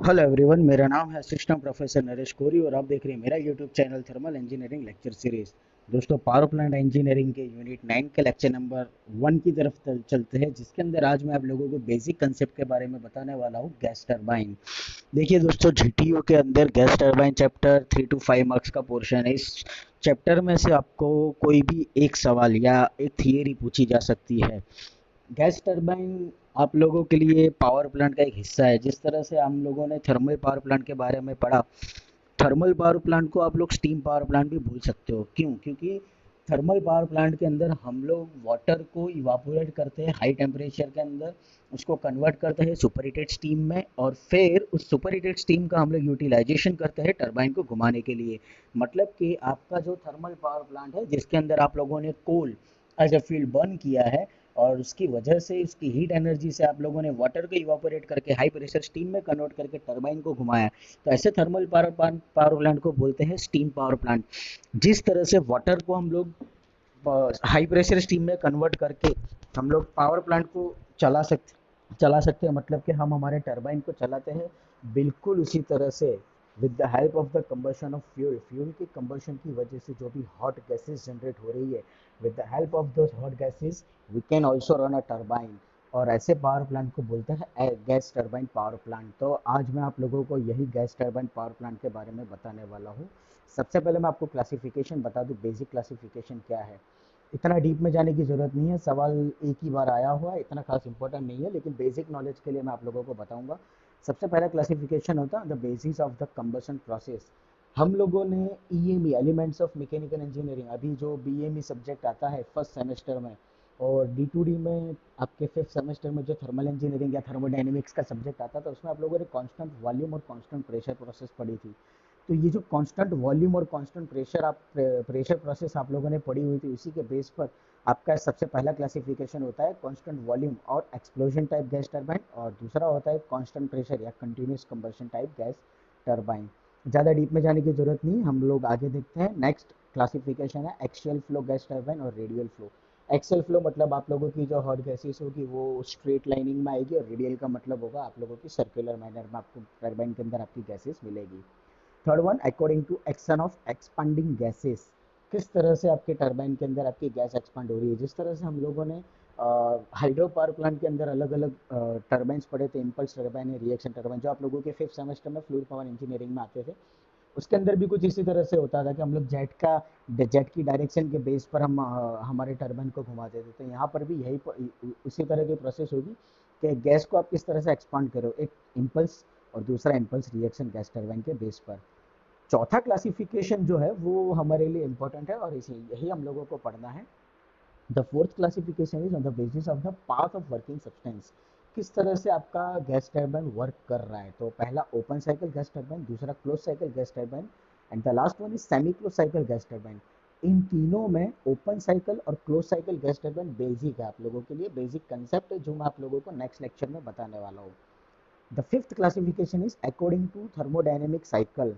Hello everyone, मेरा नाम है असिस्टेंट प्रोफेसर नरेश कोरी और आप देख रहे हैं मेरा YouTube channel thermal engineering lecture series. दोस्तों, पावर प्लांट इंजीनियरिंग के यूनिट 9 के लेक्चर नंबर 1 की तरफ चलते हैं, जिसके अंदर आज मैं आप लोगों को बेसिक कंसेप्ट के बारे में बताने वाला हूँ, गैस टरबाइन। देखिए दोस्तों, जीटीयू के अंदर gas turbine chapter 3 to 5 marks का पोर्शन है। इस चैप्टर में से आपको कोई भी एक सवाल या एक थियरी पूछी जा सकती है। गैस टरबाइन आप लोगों के लिए पावर प्लांट का एक हिस्सा है। जिस तरह से हम लोगों ने थर्मल पावर प्लांट के बारे में पढ़ा, थर्मल पावर प्लांट को आप लोग स्टीम पावर प्लांट भी बोल सकते हो। क्यों? क्योंकि थर्मल पावर प्लांट के अंदर हम लोग वाटर को इवापोरेट करते हैं हाई टेम्परेचर के अंदर, उसको कन्वर्ट करते हैं सुपर हीटेड स्टीम में, और फिर उस सुपर हीटेड स्टीम का हम लोग यूटिलाइजेशन करते हैं टरबाइन को घुमाने के लिए। मतलब कि आपका जो थर्मल पावर प्लांट है, जिसके अंदर आप लोगों ने coal as a field burn किया है, और उसकी वजह से उसकी हीट एनर्जी से आप लोगों ने वाटर को इवापोरेट करके हाई प्रेशर स्टीम में कन्वर्ट करके टरबाइन को घुमाया। तो ऐसे थर्मल पावर प्लांट को बोलते हैं स्टीम पावर प्लांट। जिस तरह से वाटर को हम लोग हाई प्रेशर स्टीम में कन्वर्ट करके हम लोग पावर प्लांट को चला सकते हैं, मतलब कि हम हमारे टरबाइन को चलाते हैं, बिल्कुल उसी तरह से with the help of the combustion of fuel, fuel की कंबशन की वजह से जो भी हॉट गैसेस जनरेट हो रही है, with the help of those hot gases we can also run a turbine. और ऐसे पावर प्लांट को बोलते हैं गैस टरबाइन पावर प्लांट। तो आज मैं आप लोगों को यही गैस टरबाइन पावर प्लांट के बारे में बताने वाला हूँ। सबसे पहले मैं आपको क्लासिफिकेशन बता दूं, बेसिक क्लासिफिकेशन क्या है। इतना डीप में जाने की ज़रूरत नहीं है, सवाल एक ही बार आया हुआ है, इतना खास इंपॉर्टेंट नहीं है, लेकिन बेसिक नॉलेज के लिए मैं आप लोगों को बताऊंगा। सबसे पहला क्लासिफिकेशन होता है the basis of the combustion process. हम लोगों ने EME, elements of mechanical engineering, अभी जो बीएमई सब्जेक्ट आता है फर्स्ट सेमेस्टर में, और डी टू डी में आपके फिफ्थ सेमेस्टर में जो थर्मल इंजीनियरिंग या थर्मोडाइनमिक्स का सब्जेक्ट आता था, उसमें आप लोगों ने कांस्टेंट वॉल्यूम और कांस्टेंट प्रेशर प्रोसेस पढ़ी थी। तो ये जो कांस्टेंट वॉल्यूम और कांस्टेंट प्रेशर प्रोसेस आप लोगों ने पढ़ी हुई थी, उसी के बेस पर आपका सबसे पहला क्लासिफिकेशन होता है कांस्टेंट वॉल्यूम और एक्सप्लोजन टाइप गैस टरबाइन, और दूसरा होता है कांस्टेंट प्रेशर या continuous combustion type gas turbine. ज़्यादा डीप में जाने की जरूरत नहीं, हम लोग आगे देखते हैं। नेक्स्ट क्लासिफिकेशन है एक्सियल फ्लो गैस टरबाइन और रेडियल फ्लो। एक्सियल फ्लो मतलब आप लोगों की जो हॉट गैसेस होगी वो स्ट्रेट लाइनिंग में आएगी, और रेडियल का मतलब होगा आप लोगों की सर्कुलर मैनर में आपको टरबाइन के अंदर आपकी गैसेस मिलेगी। Third one, according to action of expanding gases. किस तरह से आपके टरबाइन के अंदर आपकी गैस एक्सपांड हो रही है। जिस तरह से हम लोगों ने हाइड्रो पावर प्लांट के अंदर अलग अलग टरबाइंस पढ़े थे, इम्पल्स टरबाइन या रिएक्शन टरबाइन, जो आप लोगों के फिफ्थ सेमेस्टर में फ्लूइड पावर इंजीनियरिंग में आते थे, उसके अंदर भी कुछ इसी तरह से होता था कि हम लोग जेट की डायरेक्शन के बेस पर हम हमारे टरबाइन को घुमाते थे। तो यहाँ पर भी उसी तरह की प्रोसेस होगी कि गैस को आप किस तरह से एक्सपांड करो, एक इम्पल्स और दूसरा इम्पल्स रिएक्शन गैस टरबाइन के बेस पर। चौथा क्लासिफिकेशन जो है वो हमारे लिए इम्पोर्टेंट है और इसे यही हम लोगों को पढ़ना है। The fourth classification is on the basis of the path of working substance. किस तरह से आपका गैस टरबाइन वर्क कर रहा है। तो पहला ओपन साइकिल गैस टरबाइन, दूसरा close cycle gas turbine, and the last one is semi close cycle gas turbine. इन तीनों में ओपन साइकिल और close cycle gas turbine basic है, आप लोगों के लिए बेसिक कंसेप्ट है, जो मैं आप लोगों को नेक्स्ट लेक्चर में बताने वाला हूँ। The fifth classification is according to thermodynamic cycle.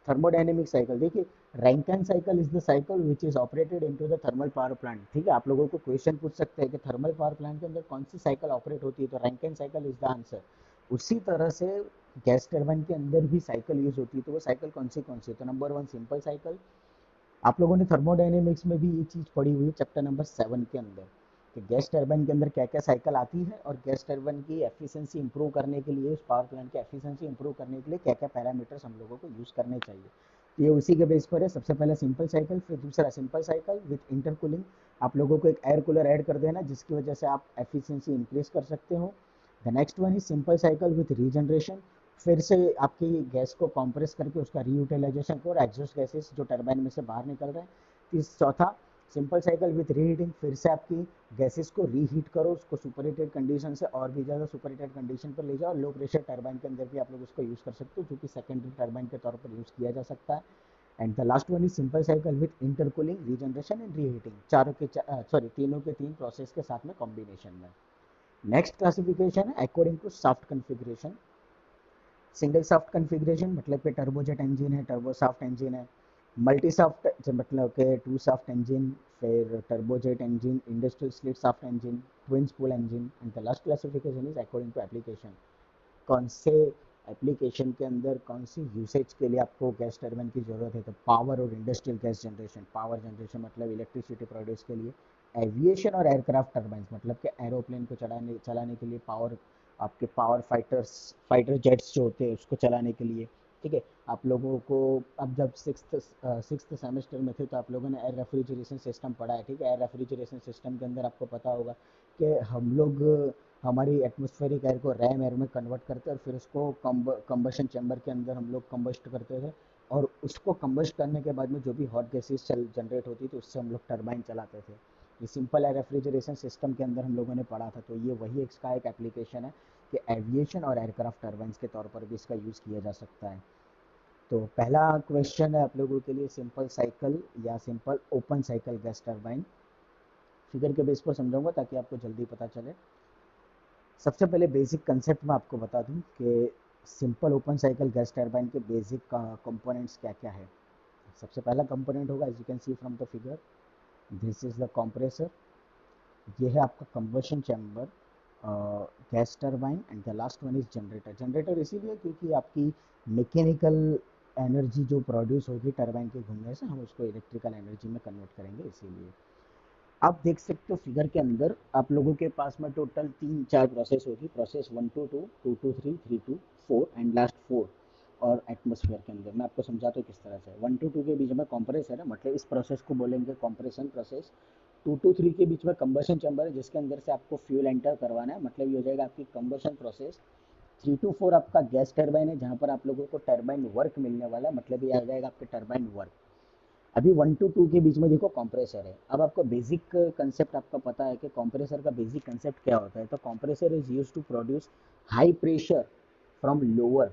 Thermodynamic cycle देखिए, Rankine cycle is the cycle which is operated into the thermal power plant. ठीक है, आप लोगों को क्वेश्चन पूछ सकते हैं कि थर्मल पावर प्लांट के अंदर कौन सी साइकिल ऑपरेट होती है, तो Rankine cycle is the answer. उसी तरह से गैस टरबाइन के अंदर भी साइकिल यूज होती है, तो वो साइकिल कौन सी है। तो नंबर वन सिंपल साइकिल। आप लोगों ने थर्मोडायनेमिक्स में भी ये चीज़ पढ़ी हुई है चैप्टर नंबर 7 के अंदर, कि गैस टरबाइन के अंदर क्या क्या साइकिल आती है, और गैस टरबाइन की एफिशिएंसी इंप्रूव करने के लिए, उस पावर प्लांट की एफिशिएंसी इंप्रूव करने के लिए क्या क्या पैरामीटर्स हम लोगों को यूज़ करने चाहिए। तो ये उसी के बेस पर है। सबसे पहले सिंपल साइकिल, फिर दूसरा सिंपल साइकिल विथ इंटरकूलिंग। आप लोगों को एक एयर कूलर ऐड कर देना, जिसकी वजह से आप एफिशिएंसी इंक्रीज कर सकते हो। The next one is simple cycle with regeneration. फिर से आपकी गैस को कंप्रेस करके उसका रीयूटिलाइजेशन करो, एग्जॉस्ट गैसेस जो टरबाइन में से बाहर निकल रहे हैं। चौथा, सिंपल साइकिल विथ रीहीटिंग। फिर से आपकी गैसेस को रीहीट करो, उसको सुपर हीटेड कंडीशन से और भी ज़्यादा सुपर हीटेड कंडीशन पर ले जाओ। लो प्रेशर टरबाइन के अंदर भी आप लोग उसको यूज़ कर सकते हो, जो कि सेकेंडरी टरबाइन के तौर पर यूज़ किया जा सकता है। And the last one is simple cycle with intercooling, regeneration and reheating, तीनों के तीन प्रोसेस के साथ में कॉम्बिनेशन में। नेक्स्ट क्लासिफिकेशन है according to shaft configuration. Single shaft configuration मतलब कि टर्बोजेट इंजन है, टर्बो सॉफ्ट इंजन है। मल्टी सॉफ्ट मतलब कि टू सॉफ्ट इंजन, फिर turbojet engine, industrial split shaft engine, twin spool engine. And the last classification is according to application. कौन से application के अंदर कौन सी यूसेज के लिए आपको गैस टर्बाइन की ज़रूरत है, तो पावर और industrial gas generation, power generation मतलब इलेक्ट्रिसिटी प्रोड्यूस के लिए, एविएशन और एयरक्राफ्ट टर्बाइंस मतलब कि एरोप्लेन को चलाने चलाने के लिए, पावर आपके पावर फाइटर जेट्स जो होते हैं उसको चलाने के लिए। ठीक है, आप लोगों को अब जब सिक्स्थ सेमेस्टर में थे तो आप लोगों ने एयर रेफ्रिजरेशन सिस्टम पढ़ा है। ठीक है, एयर रेफ्रिजरेशन सिस्टम के अंदर आपको पता होगा कि हम लोग हमारी एटमॉस्फेरिक एयर को रैम एयर में कन्वर्ट करते और फिर उसको कंबशन चैम्बर के अंदर हम लोग कंबस्ट करते थे, और उसको कंबस्ट करने के बाद में जो भी हॉट गैसेस जनरेट होती थी उससे हम लोग टरबाइन चलाते थे। ये सिंपल एयर रेफ्रिजरेशन सिस्टम के अंदर हम लोगों ने पढ़ा था, तो ये वही इसका एक एप्लीकेशन है कि एविएशन और एयरक्राफ्ट टर्बाइंस के तौर पर भी इसका यूज़ किया जा सकता है। तो पहला क्वेश्चन है आप लोगों के लिए, सिंपल साइकिल या simple open cycle gas turbine. Figure के बेस पर समझाऊंगा ताकि आपको जल्दी पता चले। सबसे पहले बेसिक कंसेप्ट मैं आपको बता दूं कि simple open cycle gas turbine के बेसिक कंपोनेंट्स क्या क्या है। सबसे पहला कंपोनेंट होगा, as you can see from the figure, this is the compressor. ये है आपका combustion chamber, gas turbine, and the last one is generator. Generator इसीलिए क्योंकि आपकी मैकेनिकल एनर्जी जो प्रोड्यूस होगी टर्बाइन के घूमने से हम उसको इलेक्ट्रिकल एनर्जी में कन्वर्ट करेंगे, इसीलिए। आप देख सकते हो फिगर के अंदर आप लोगों के पास में टोटल 3-4 प्रोसेस होगी, process 1 to 2, 2 to 3, 3 to 4 and last 4। और एटमोसफेयर के अंदर मैं आपको समझाता हूँ किस तरह से। 1 to 2 के बीच में कंप्रेसर है, मतलब इस प्रोसेस को बोलेंगे कंप्रेशन प्रोसेस। 2 to 3 के बीच में कंबशन चैम्बर है जिसके अंदर से आपको फ्यूल एंटर करवाना है, मतलब ये हो जाएगा आपकी कंबशन प्रोसेस। 3 to 4 आपका गैस टर्बाइन है जहाँ पर आप लोगों को टर्बाइन वर्क मिलने वाला है, मतलब ये आ जाएगा आपके टर्बाइन वर्क। अभी 1 to 2 के बीच में देखो कंप्रेसर है। अब आपको बेसिक कंसेप्ट आपका पता है कि कंप्रेसर का बेसिक कंसेप्ट क्या होता है, तो compressor is use to produce high pressure from lower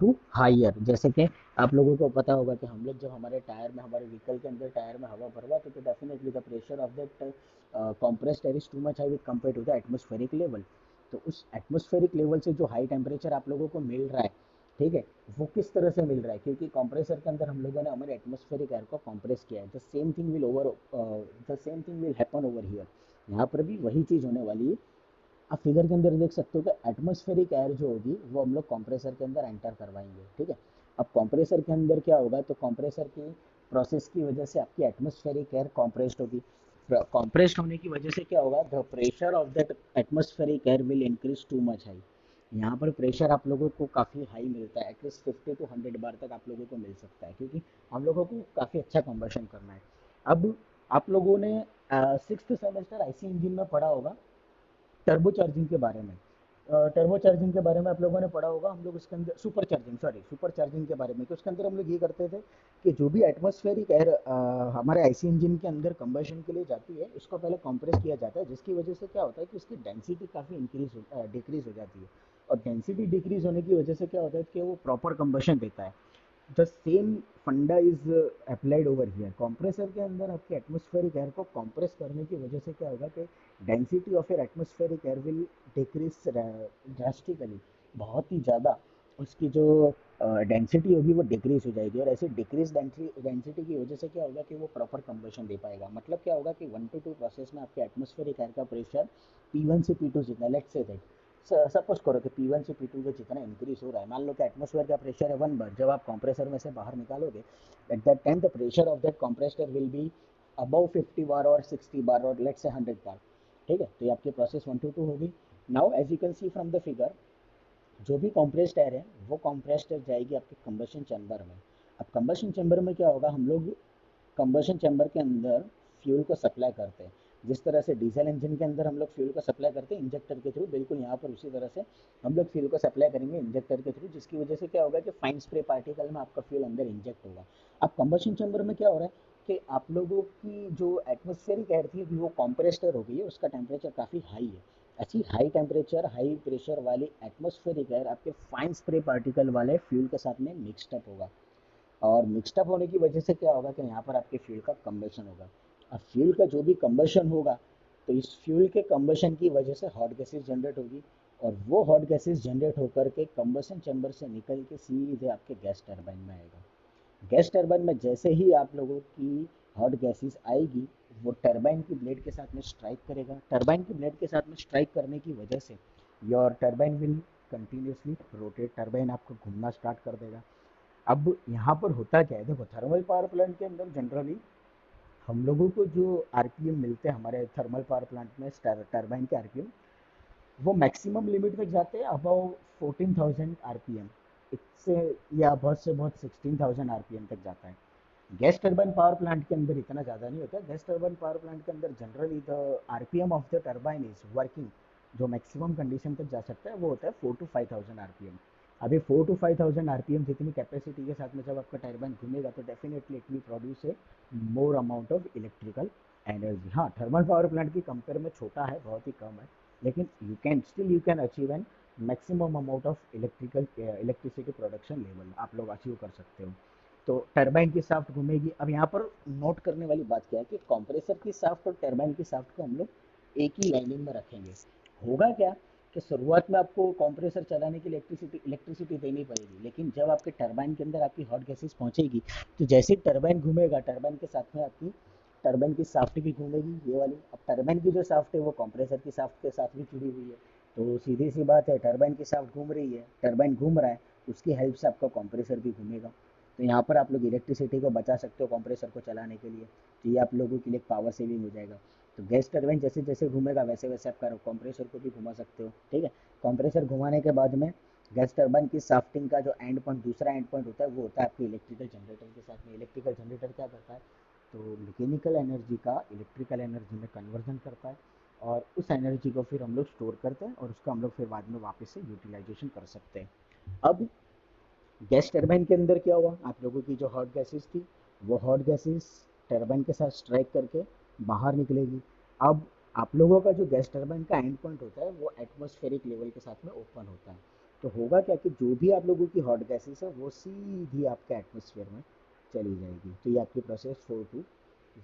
to higher. जैसे कि आप लोगों को पता होगा कि हम लोग जब हमारे टायर में, हमारे व्हीकल के अंदर टायर में हवा भरवाते तो definitely the pressure of that compressed air is too much high with compare to the atmospheric level. तो उस एटमॉस्फेरिक लेवल से जो हाई टेम्परेचर आप लोगों को मिल रहा है, ठीक है, वो किस तरह से मिल रहा है, क्योंकि कंप्रेसर के अंदर हम लोगों ने हमारे एटमॉस्फेरिक एयर को कंप्रेस किया है। The same thing will happen over here. यहाँ पर भी वही चीज़ होने वाली है। आप फिगर के अंदर देख सकते हो कि एटमॉस्फेरिक एयर जो होगी वो हम लोग कंप्रेसर के अंदर एंटर करवाएंगे। ठीक है, अब कंप्रेसर के अंदर क्या होगा, तो कंप्रेसर की प्रोसेस की वजह से आपकी एटमॉस्फेरिक एयर कंप्रेस्ड होगी। कंप्रेस्ड होने की वजह से क्या होगा, the pressure of that atmospheric air will increase to much high. यहाँ पर प्रेशर आप लोगों को काफ़ी हाई मिलता है, एटलीस्ट 50 to 100 बार तक आप लोगों को मिल सकता है, क्योंकि हम लोगों को काफ़ी अच्छा कंबशन करना है। अब आप लोगों ने सिक्स्थ सेमेस्टर आईसी इंजन में पढ़ा होगा टर्बो चार्जिंग के बारे में। टर्बो चार्जिंग के बारे में आप लोगों ने पढ़ा होगा, हम लोग उसके अंदर सुपर चार्जिंग के बारे में, कि उसके अंदर हम लोग ये करते थे कि जो भी एटमॉस्फेरिक एयर हमारे आईसी इंजन के अंदर कंबशन के लिए जाती है उसको पहले कंप्रेस किया जाता है, जिसकी वजह से क्या होता है कि उसकी डेंसिटी काफ़ी डिक्रीज हो जाती है। और डेंसिटी डिक्रीज होने की वजह से क्या होता है कि वो प्रॉपर कंबशन देता है। द सेम फंडा is applied over here. Compressor के अंदर आपके एटमॉस्फेरिक एयर को कंप्रेस करने की वजह से क्या होगा कि density of your atmospheric air will decrease drastically, बहुत ही ज़्यादा उसकी जो डेंसिटी होगी वो डिक्रीज हो जाएगी, और ऐसे डिक्रीज डेंसिटी की वजह से क्या होगा कि वो प्रॉपर कंबशन दे पाएगा। मतलब क्या होगा कि 1 to 2 प्रोसेस में आपके एटमॉस्फेरिक एयर का प्रेशर P1 से P2 जितना, लेट्स से दैट सपोज करो कि P1 से P2 का जितना इंक्रीज हो रहा है, मान लो कि एटमॉस्फेयर का प्रेशर है 1 बार, जब आप कंप्रेसर में से बाहर निकालोगे at that time the pressure of that compressor will be above 50 बार और 60 बार और लेट्स से 100 बार। ठीक है, तो ये आपकी प्रोसेस 1 to 2 होगी। Now as you can see from the figure, जो भी कंप्रेस्ड एयर है वो कंप्रेस्ड एयर जाएगी आपके कंबशन चैम्बर में। अब कंबशन चैम्बर में क्या होगा, हम लोग कंबशन चैम्बर के अंदर फ्यूल को सप्लाई करते हैं। जिस तरह से डीजल इंजन के अंदर हम लोग फ्यूल को सप्लाई करते हैं इंजेक्टर के थ्रू, बिल्कुल यहाँ पर उसी तरह से हम लोग फ्यूल को सप्लाई करेंगे इंजेक्टर के थ्रू, जिसकी वजह से क्या होगा कि फाइन स्प्रे पार्टिकल में आपका फ्यूल अंदर इंजेक्ट होगा। अब कंबशन चैम्बर में क्या हो रहा है कि आप लोगों की जो एटमॉस्फेरिक एयर थी वो कंप्रेस्ड एयर हो गई है, उसका टेम्परेचर काफ़ी हाई है। ऐसी हाई टेम्परेचर हाई प्रेशर वाली एटमॉस्फेरिक एयर आपके फाइन स्प्रे पार्टिकल वाले फ्यूल के साथ में मिक्सड अप होगा, और मिक्सड अप होने की वजह से क्या होगा कि यहाँ पर आपके फ्यूल का कंबशन होगा। अब फ्यूल का जो भी कंबशन होगा, तो इस फ्यूल के कंबशन की वजह से हॉट गैसेस जनरेट होगी, और वो हॉट गैसेस जनरेट होकर के कंबशन चैम्बर से निकल के सीधे आपके गैस टरबाइन में आएगा। गैस टरबाइन में जैसे ही आप लोगों की हॉट गैसेस आएगी, वो टरबाइन की ब्लेड के साथ में स्ट्राइक करेगा। टरबाइन की ब्लेड के साथ में स्ट्राइक करने की वजह से your turbine will continuously rotate, turbine आपको घूमना स्टार्ट कर देगा। अब यहाँ पर होता क्या है, देखो थर्मल पावर प्लांट के अंदर जनरली हम लोगों को जो आरपीएम मिलते हैं हमारे थर्मल पावर प्लांट में, टरबाइन के आरपीएम वो मैक्सिमम लिमिट तक जाते हैं अबव 14,000 आरपीएम। इससे या बहुत से बहुत 16,000 आरपीएम तक जाता है। गैस टर्बाइन पावर प्लांट के अंदर इतना ज़्यादा नहीं होता। गैस टर्बाइन पावर प्लांट के अंदर generally the RPM of the turbine is working, जो मैक्सिमम कंडीशन तक जा सकता है वो होता है 4 to 5,000 आरपीएम। अभी 4 to 5,000 आरपीएम जितनी कैपेसिटी के साथ में जब आपका टर्बाइन घूमेगा तो definitely it will produce a more amount of electrical energy. हाँ, थर्मल पावर प्लांट की कंपेयर में छोटा है, बहुत ही कम है, लेकिन you can achieve N maximum amount of electricity production level आप लोग अचीव कर सकते हो। तो टरबाइन की शाफ्ट घूमेगी। अब यहाँ पर नोट करने वाली बात क्या है कि कंप्रेसर की शाफ्ट और टरबाइन की शाफ्ट को हम लोग एक ही लाइनिंग में रखेंगे। होगा क्या कि शुरुआत में आपको कंप्रेसर चलाने की इलेक्ट्रिसिटी देनी पड़ेगी, लेकिन जब आपके टरबाइन के अंदर आपकी हॉट गैसेस पहुंचेगी तो जैसे टरबाइन घूमेगा, टरबाइन के साथ में आपकी टरबाइन की शाफ्ट भी घूमेगी ये वाली। अब टरबाइन की जो शाफ्ट है वो कंप्रेसर की शाफ्ट के साथ भी जुड़ी हुई है, तो सीधी सी बात है टरबाइन की शाफ्ट घूम रही है, टरबाइन घूम रहा है, उसकी हेल्प से आपका कंप्रेसर भी घूमेगा। तो यहाँ पर आप लोग इलेक्ट्रिसिटी को बचा सकते हो कंप्रेसर को चलाने के लिए, तो ये आप लोगों के लिए पावर सेविंग हो जाएगा। तो गैस टरबाइन जैसे जैसे घूमेगा वैसे वैसे आप कंप्रेसर को भी घुमा सकते हो, ठीक है। कंप्रेसर घुमाने के बाद में गैस टरबाइन की शाफ्टिंग का जो एंड पॉइंट, दूसरा एंड पॉइंट होता है वो होता है आपके इलेक्ट्रिकल जनरेटर के साथ में। इलेक्ट्रिकल जनरेटर क्या करता है, तो मैकेनिकल एनर्जी का इलेक्ट्रिकल एनर्जी में कन्वर्जन करता है, और उस एनर्जी को फिर हम लोग स्टोर करते हैं और उसको हम लोग फिर बाद में वापस से यूटिलाइजेशन कर सकते हैं। अब गैस टरबाइन के अंदर क्या हुआ, आप लोगों की जो हॉट गैसेस थी वो हॉट गैसेस टरबाइन के साथ स्ट्राइक करके बाहर निकलेगी। अब आप लोगों का जो गैस टरबाइन का एंड पॉइंट होता है वो एटमॉस्फेरिक लेवल के साथ में ओपन होता है। तो होगा क्या कि जो भी आप लोगों की हॉट गैसेस है वो सीधी आपके एटमॉस्फेयर में चली जाएगी। तो ये आपकी प्रोसेस 4 to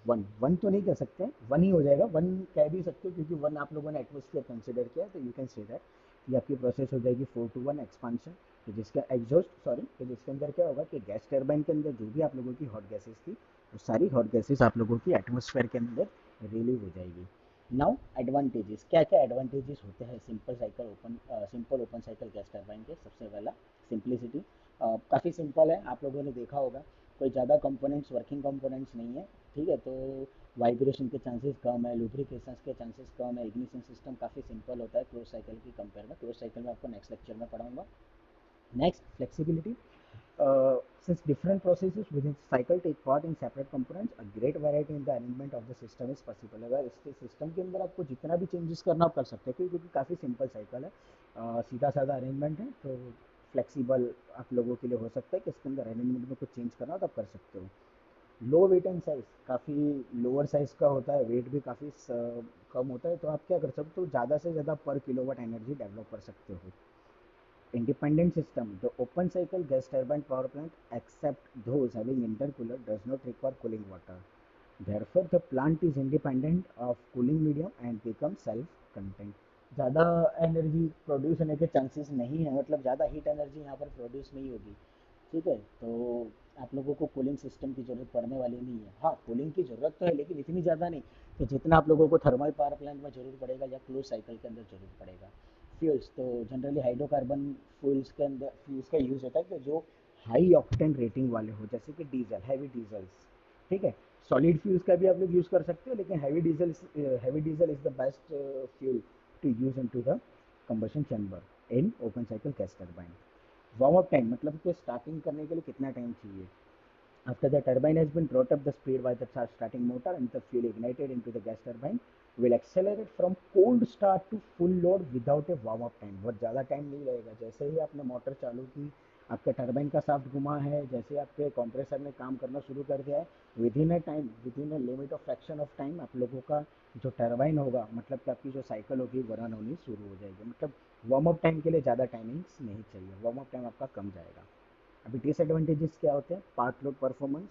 1, वन तो नहीं कह सकते, वन ही हो जाएगा, वन कह भी सकते हो क्योंकि वन आप लोगों ने एटमॉस्फेयर कंसिडर किया, तो यू कैन से दैट ये आपकी प्रोसेस हो जाएगी 4 to 1 एक्सपांशन। तो जिसका एग्जॉस्ट सॉरी तो जिसके अंदर क्या होगा कि गैस टरबाइन के अंदर जो भी आप लोगों की हॉट गैसेस थी वो सारी हॉट गैसेस आप लोगों की एटमॉस्फेयर के अंदर रिलीव हो जाएगी। नाउ एडवांटेजेस, क्या क्या एडवांटेजेस होते हैं simple open cycle gas turbine के। सबसे पहला सिंप्लिसिटी, काफ़ी सिंपल है, आप लोगों ने देखा होगा, कोई ज़्यादा कंपोनेंट्स, वर्किंग कंपोनेंट्स नहीं है, ठीक है। तो वाइब्रेशन के चांसेस कम है, लुब्रिकेशन के चांसेस कम है, इग्निशन सिस्टम काफ़ी सिंपल होता है क्लोज साइकिल की कंपेयर में। क्लोज साइकिल में आपको नेक्स्ट लेक्चर में पढ़ाऊंगा। Next, flexibility. Since different processes within cycle take part in separate components, a great variety in the arrangement of the system is possible. अगर इसके सिस्टम के अंदर आपको जितना भी चेंजेस करना आप कर सकते हैं क्योंकि काफ़ी सिंपल साइकिल है, सीधा साधा अरेंजमेंट है, तो फ्लेक्सिबल आप लोगों के लिए हो सकता है कि इसके अंदर अरेंजमेंट में कुछ चेंज करना हो तो आप कर सकते हो। लो वेट एंड साइज, काफ़ी लोअर साइज का होता है, वेट भी काफ़ी कम होता है, तो आप क्या कर सकते हो, ज़्यादा से ज़्यादा पर किलोवाट एनर्जी डेवलप कर सकते हो। Independent system. The open cycle gas turbine power plant, except those having intercooler, does not require cooling water. Therefore, the plant is independent of cooling medium and becomes self-contained. ज़्यादा energy produce होने के chances नहीं है, मतलब ज़्यादा heat energy यहाँ पर produce नहीं होगी, ठीक है। तो आप लोगों को कूलिंग सिस्टम की ज़रूरत पड़ने वाली नहीं है। हाँ, कूलिंग की ज़रूरत तो है लेकिन इतनी ज़्यादा नहीं कि जितना आप लोगों को थर्मल पावर प्लांट में ज़रूरत पड़ेगा या क्लोज साइकिल के अंदर ज़रूरत पड़ेगा। फ्यूल्स तो जनरली हाइड्रोकार्बन फ्यूल्स के अंदर फ्यूल्स का यूज़ होता है कि जो हाई ऑक्टेन रेटिंग वाले हो, जैसे कि डीजल, हैवी डीजल्स, ठीक है। सॉलिड फ्यूल्स का भी आप लोग यूज़ कर सकते हो लेकिन heavy diesel is the best fuel to use into the combustion chamber in open cycle gas turbine. Warm up time, मतलब कि स्टार्टिंग करने के लिए कितना टाइम चाहिए। After the turbine has been brought up the speed by the starting motor and the fuel ignited into the gas turbine will accelerate from cold start to full load without a warm up time. बहुत ज़्यादा time नहीं लगेगा, जैसे ही आपने motor चालू की, आपके turbine का शाफ्ट घुमा है, जैसे आपके कंप्रेसर ने काम करना शुरू कर दिया है, with in a limit of fraction of time आप लोगों का जो टरबाइन होगा, मतलब कि आपकी जो साइकिल होगी वो रन होनी शुरू हो जाएगी। मतलब वार्म अप टाइम के लिए ज़्यादा टाइमिंग्स नहीं चाहिए, वार्म अप टाइम आपका कम जाएगा। अभी डिसएडवांटेजेस क्या होते हैं, part load performance.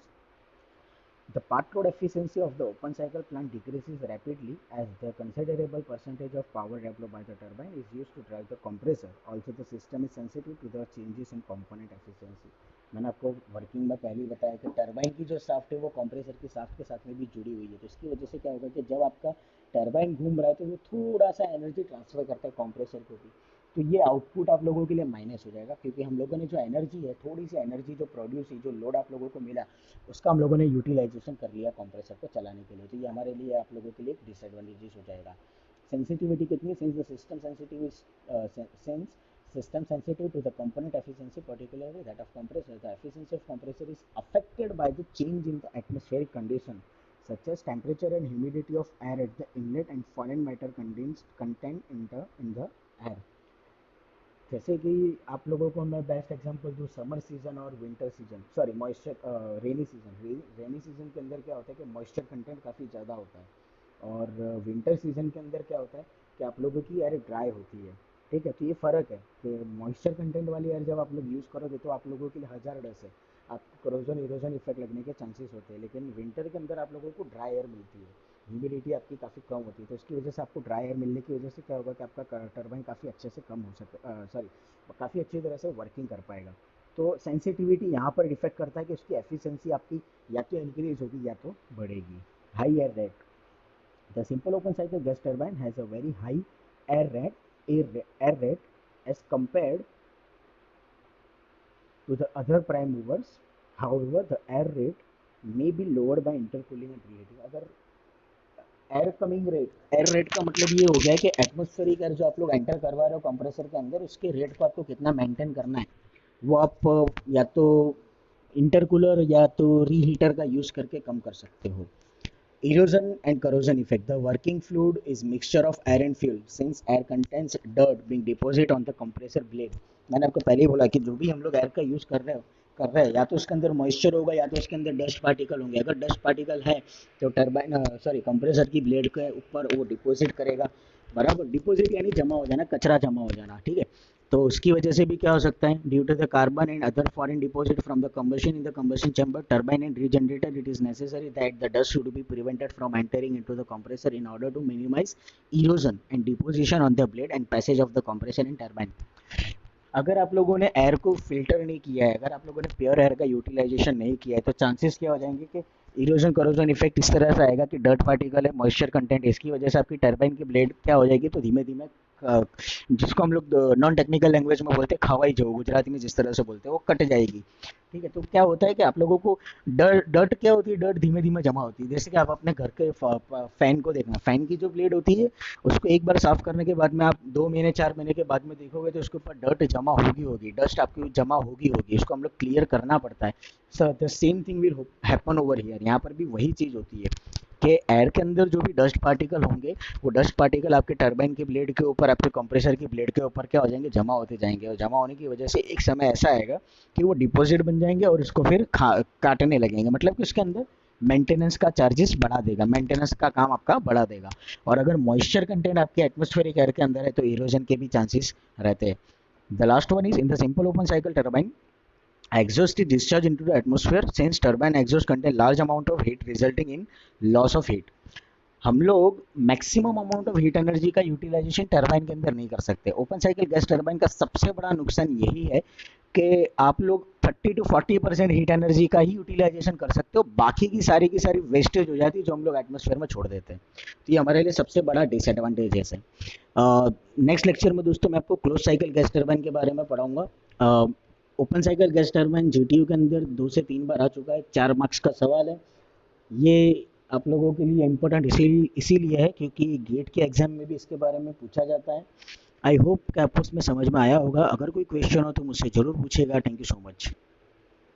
The part load efficiency of the open cycle plant decreases rapidly as the considerable percentage of power developed by the turbine is used to drive the compressor. Also, the system is sensitive to the changes in component efficiency. मैंने आपको working में पहले ही बताया कि turbine की जो shaft है वो कंप्रेसर की शाफ्ट के साथ में भी जुड़ी हुई है, तो इसकी वजह से क्या होगा कि जब आपका टरबाइन घूम रहा है तो वो थोड़ा सा एनर्जी ट्रांसफर करता है कंप्रेसर को भी। तो ये आउटपुट आप लोगों के लिए माइनस हो जाएगा, क्योंकि हम लोगों ने जो एनर्जी है, थोड़ी सी एनर्जी जो प्रोड्यूस हुई, जो लोड आप लोगों को मिला, उसका हम लोगों ने यूटिलाइजेशन कर लिया कंप्रेसर को चलाने के लिए। तो ये हमारे लिए आप लोगों के लिए एक डिसएडवांटेजेस हो जाएगा। सेंसिटिविटी कितनी है? Since the system sensitive is since system sensitive to the component efficiency, particularly that of compressor, the efficiency of compressor is affected by the change in the atmospheric condition such as temperature and humidity of air at the inlet and foreign matter content in the air। जैसे कि आप लोगों को मैं best example दूँ, summer season और winter season, sorry moisture rainy season. Rainy season के अंदर क्या होता है कि मॉइस्चर कंटेंट काफ़ी ज़्यादा होता है, और विंटर सीजन के अंदर क्या होता है कि आप लोगों की एयर ड्राई होती है। ठीक है, तो ये फ़र्क है कि मॉइस्चर कंटेंट वाली एयर जब आप लोग यूज़ करोगे तो आप लोगों के लिए हज़ार्डस है, आपको करोजन इरोजन इफेक्ट लगने के चांसेस होते हैं। लेकिन विंटर के अंदर आप लोगों को ड्राई एयर मिलती है, ह्यूमिडिटी आपकी काफ़ी कम होती है, तो इसकी वजह से आपको ड्राई एयर मिलने की वजह से क्या होगा कि आपका टर्बाइन काफ़ी अच्छे से कम हो सके, सॉरी काफ़ी अच्छी तरह से वर्किंग कर पाएगा। तो सेंसिटिविटी यहाँ पर डिफेक्ट करता है कि उसकी एफिशिएंसी आपकी या तो इंक्रीज होगी या तो बढ़ेगी। High air rate, the simple open cycle gas turbine has a very high air rate as compared to the other prime movers। However, the air rate may be lowered by intercooling and reheating। अगर air rate का मतलब ये हो गया है कि atmospheric air जो आप लोग एंटर करवा रहे हो कंप्रेसर के अंदर, उसके रेट को आपको कितना मेंटेन करना है, वो आप या तो इंटरकूलर या तो रीहीटर का यूज़ करके कम कर सकते हो। Erosion and corrosion effect. The working fluid is mixture of air and fuel. Since air contains dirt being deposited on the compressor blade। मैंने आपको पहले ही बोला कि जो भी हम लोग एयर का यूज़ कर रहे हैं या तो उसके अंदर मॉइस्चर होगा या तो उसके अंदर डस्ट पार्टिकल होंगे। अगर डस्ट पार्टिकल है तो टर्बाइन सॉरी कंप्रेसर की ब्लेड के ऊपर वो डिपॉजिट करेगा, बराबर। डिपॉजिट यानी जमा हो जाना, कचरा जमा हो जाना, ठीक है। तो उसकी वजह से भी क्या हो सकता है, due to the carbon and other foreign deposit from the combustion in the combustion chamber turbine and regenerator, it is necessary that the dust should be prevented from entering into the compressor in order to minimize erosion and deposition on the blade and passage of the compressor in turbine। अगर आप लोगों ने air को filter नहीं किया है, अगर आप लोगों ने प्योर एयर का यूटिलाइजेशन नहीं किया है, तो चांसेस क्या हो जाएंगे कि इरोजन करोजन इफेक्ट इस तरह से आएगा कि डर्ट पार्टिकल है, मॉइस्चर कंटेंट, इसकी वजह से आपकी टर्बाइन की ब्लेड क्या हो जाएगी, तो धीमे धीमे जिसको हम लोग नॉन टेक्निकल लैंग्वेज में बोलते हैं खवाई जो, गुजराती में जिस तरह से बोलते हैं, वो कट जाएगी। ठीक है, तो क्या होता है कि आप लोगों को डर्ट क्या होती है, डर्ट धीमे धीमे जमा होती है। जैसे कि आप अपने घर के फैन को देखना, फैन की जो ब्लेड होती है उसको एक बार साफ करने के बाद में आप 2 महीने 4 महीने के बाद में देखोगे तो उसके ऊपर डर्ट जमा होगी, डस्ट आपकी जमा होगी, उसको हम लोग क्लियर करना पड़ता है। Sir the same thing will happen over here. यहाँ पर भी वही चीज़ होती है कि एयर के अंदर जो भी डस्ट पार्टिकल होंगे, वो डस्ट पार्टिकल आपके टर्बाइन की ब्लेड के ऊपर, आपके कंप्रेसर की ब्लेड के ऊपर क्या हो जाएंगे, जमा होते जाएंगे, और जमा होने की वजह से एक समय ऐसा आएगा कि वो डिपॉजिट बन जाएंगे और इसको फिर काटने लगेंगे। मतलब कि उसके अंदर मेंटेनेंस का चार्जेस बढ़ा देगा, मेंटेनेंस का काम आपका बढ़ा देगा। और अगर मॉइस्चर कंटेंट आपके एटमॉस्फेरिक एयर के अंदर है तो इरोजन के भी चांसेस रहते हैं। The last one is in the simple open cycle turbine exhaust is discharged into the atmosphere since turbine exhaust contain large amount of heat resulting in loss of heat। हम लोग maximum amount of heat energy का utilisation turbine के अंदर नहीं कर सकते। Open cycle gas turbine का सबसे बड़ा नुकसान यही है कि आप लोग 30 to 40% हीट एनर्जी का ही यूटिलाइजेशन कर सकते हो, बाकी की सारी वेस्टेज हो जाती है जो हम लोग एटमॉस्फेयर में छोड़ देते हैं। तो ये हमारे लिए सबसे बड़ा डिसएडवांटेज है। नेक्स्ट लेक्चर में दोस्तों मैं आपको क्लोज साइकिल गैस टरबाइन के बारे में पढ़ाऊंगा। Open cycle gas turbine GTU के अंदर 2 से 3 बार आ चुका है, 4 मार्क्स का सवाल है। ये आप लोगों के लिए इम्पोर्टेंट इसीलिए है क्योंकि गेट के एग्जाम में भी इसके बारे में पूछा जाता है। आई होप कि आपको उसमें समझ में आया होगा। अगर कोई क्वेश्चन हो तो मुझसे ज़रूर पूछेगा। Thank you so much.